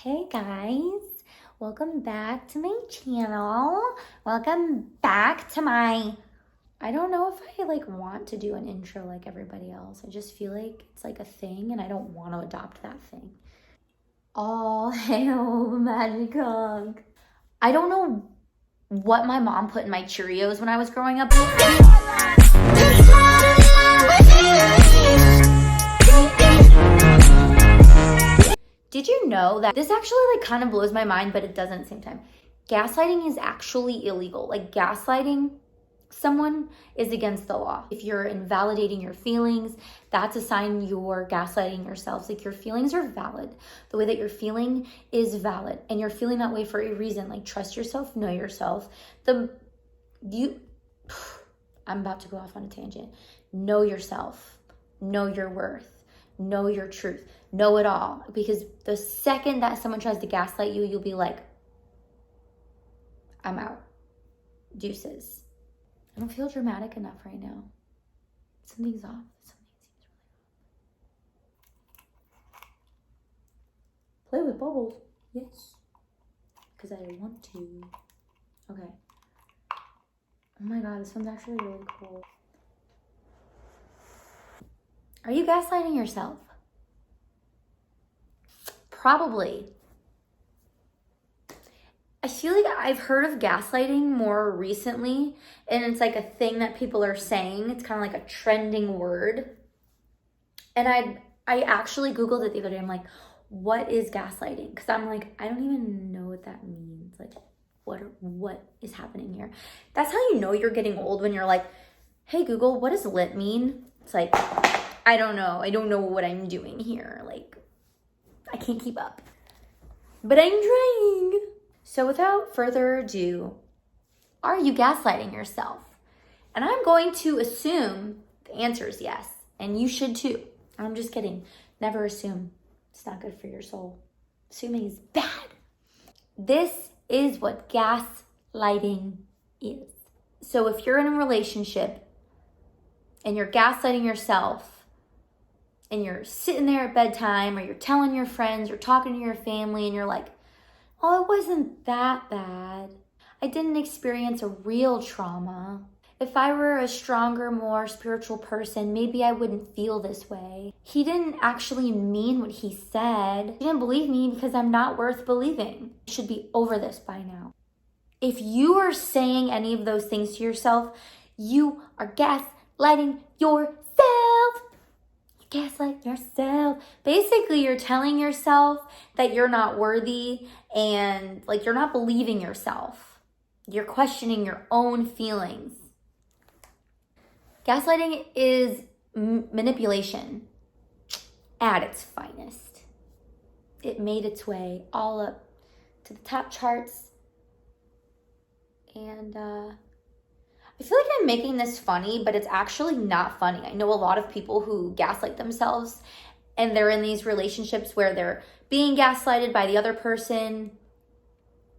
Hey guys, welcome back to my channel. Welcome back to my, I don't know if I want to do an intro like everybody else. I just feel like it's like a thing and I don't want to adopt that thing. All hail Magic Hug. I don't know what my mom put in my Cheerios when I was growing up. Did you know that this actually kind of blows my mind, but it doesn't at the same time? Gaslighting is actually illegal. Gaslighting someone is against the law. If you're invalidating your feelings, that's a sign you're gaslighting yourself. Your feelings are valid. The way that you're feeling is valid. And you're feeling that way for a reason. Trust yourself, know yourself. I'm about to go off on a tangent. Know yourself. Know your worth. Know your truth. Know it all. Because the second that someone tries to gaslight you, you'll be like, I'm out. Deuces. I don't feel dramatic enough right now. Something's off. Something seems really off. Play with bubbles. Yes. Because I want to. Okay. Oh my god, this one's actually really cool. Are you gaslighting yourself? Probably. I feel like I've heard of gaslighting more recently, and it's a thing that people are saying. It's kind of a trending word. And I actually Googled it the other day. I'm like, what is gaslighting? Because I'm like, I don't even know what that means. What is happening here? That's how you know you're getting old, when you're like, hey Google, what does lit mean? It's like, I don't know. I don't know what I'm doing here. I can't keep up. But I'm trying. So without further ado, are you gaslighting yourself? And I'm going to assume the answer is yes. And you should too. I'm just kidding. Never assume. It's not good for your soul. Assuming is bad. This is what gaslighting is. So if you're in a relationship and you're gaslighting yourself, and you're sitting there at bedtime, or you're telling your friends, you're talking to your family, and you're like, oh, it wasn't that bad. I didn't experience a real trauma. If I were a stronger, more spiritual person, maybe I wouldn't feel this way. He didn't actually mean what he said. He didn't believe me because I'm not worth believing. You should be over this by now. If you are saying any of those things to yourself, you are gaslighting yourself. Gaslight yourself. Basically, you're telling yourself that you're not worthy, and you're not believing yourself. You're questioning your own feelings. Gaslighting is manipulation at its finest. It made its way all up to the top charts, and I feel like I'm making this funny, but it's actually not funny. I know a lot of people who gaslight themselves, and they're in these relationships where they're being gaslighted by the other person,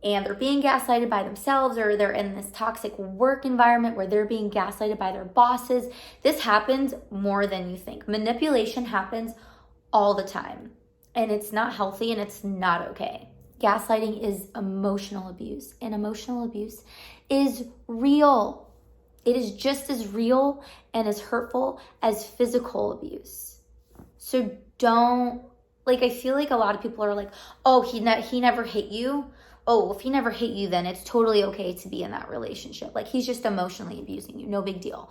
and they're being gaslighted by themselves, or they're in this toxic work environment where they're being gaslighted by their bosses. This happens more than you think. Manipulation happens all the time, and it's not healthy, and it's not okay. Gaslighting is emotional abuse, and emotional abuse is real. It is just as real and as hurtful as physical abuse. So don't, I feel like a lot of people are like, oh, he never hit you. Oh, if he never hit you, then it's totally okay to be in that relationship. He's just emotionally abusing you. No big deal.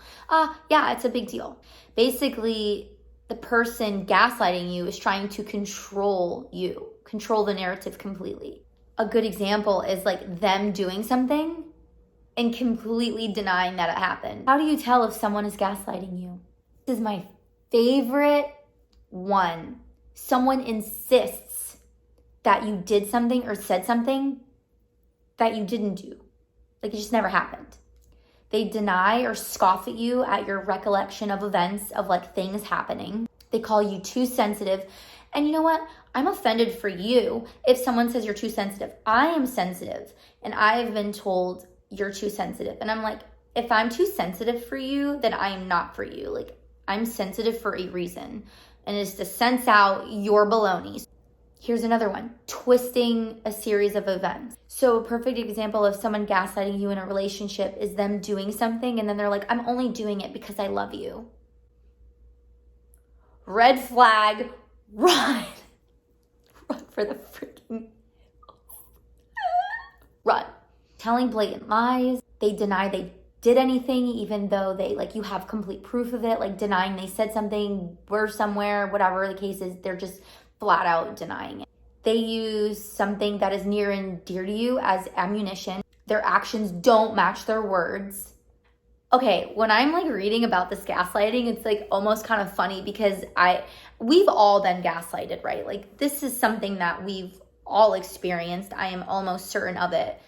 Yeah, it's a big deal. Basically, the person gaslighting you is trying to control you, control the narrative completely. A good example is them doing something and completely denying that it happened. How do you tell if someone is gaslighting you? This is my favorite one. Someone insists that you did something or said something that you didn't do. It just never happened. They deny or scoff at you at your recollection of events, of things happening. They call you too sensitive. And you know what? I'm offended for you if someone says you're too sensitive. I am sensitive, and I've been told you're too sensitive. And I'm like, if I'm too sensitive for you, then I am not for you. I'm sensitive for a reason, and it's to sense out your baloney. Here's another one, twisting a series of events. So a perfect example of someone gaslighting you in a relationship is them doing something and then they're like, I'm only doing it because I love you. Red flag, run. Run for the freaking run. Telling blatant lies. They deny they did anything even though they, like, you have complete proof of it, like denying they said something, were somewhere, whatever the case is, they're just flat out denying it. They use something that is near and dear to you as ammunition. Their actions don't match their words. Okay, when I'm like reading about this gaslighting, it's like almost kind of funny because we've all been gaslighted, right? Like this is something that we've all experienced. I am almost certain of it.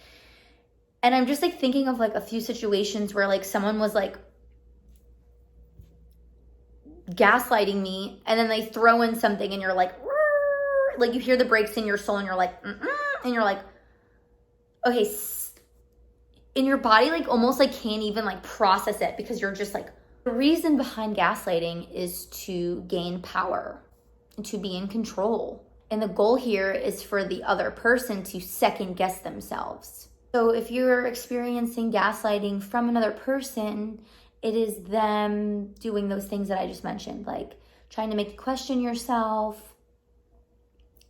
And I'm just like thinking of like a few situations where like someone was like gaslighting me and then they throw in something and you're like you hear the breaks in your soul and you're like, and you're like, okay, and your body like almost like can't even like process it because you're just like, the reason behind gaslighting is to gain power and to be in control. And the goal here is for the other person to second guess themselves. So if you're experiencing gaslighting from another person, it is them doing those things that I just mentioned, like trying to make you question yourself,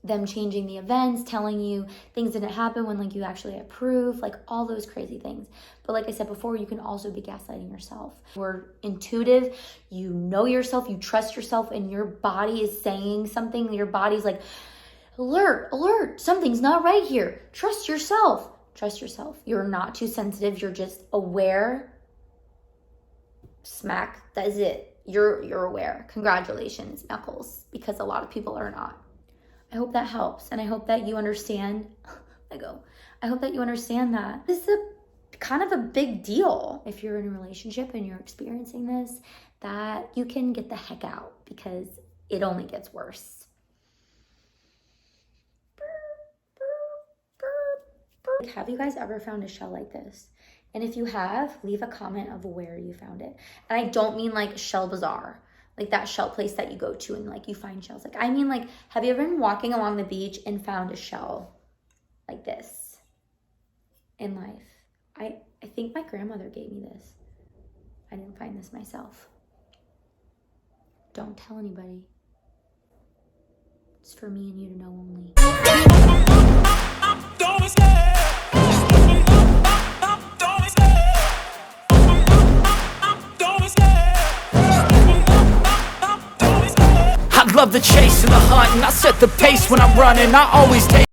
them changing the events, telling you things didn't happen when like you actually had proof, like all those crazy things. But like I said before, you can also be gaslighting yourself. We're intuitive, you know yourself, you trust yourself, and your body is saying something. Your body's like, alert, alert, something's not right here. Trust yourself. Trust yourself. You're not too sensitive. You're just aware. Smack. That's it. You're aware. Congratulations, Knuckles, because a lot of people are not. I hope that helps, and I hope that you understand. I hope that you understand that this is a kind of a big deal. If you're in a relationship and you're experiencing this, that you can get the heck out because it only gets worse. Have you guys ever found a shell like this? And if you have, leave a comment of where you found it. And I don't mean like Shell Bazaar, like that shell place that you go to and like you find shells. Like I mean like, have you ever been walking along the beach and found a shell like this in life? I think my grandmother gave me this. I didn't find this myself. Don't tell anybody. It's for me and you to know only. I love the chase and the hunt, and I set the pace when I'm running. I always take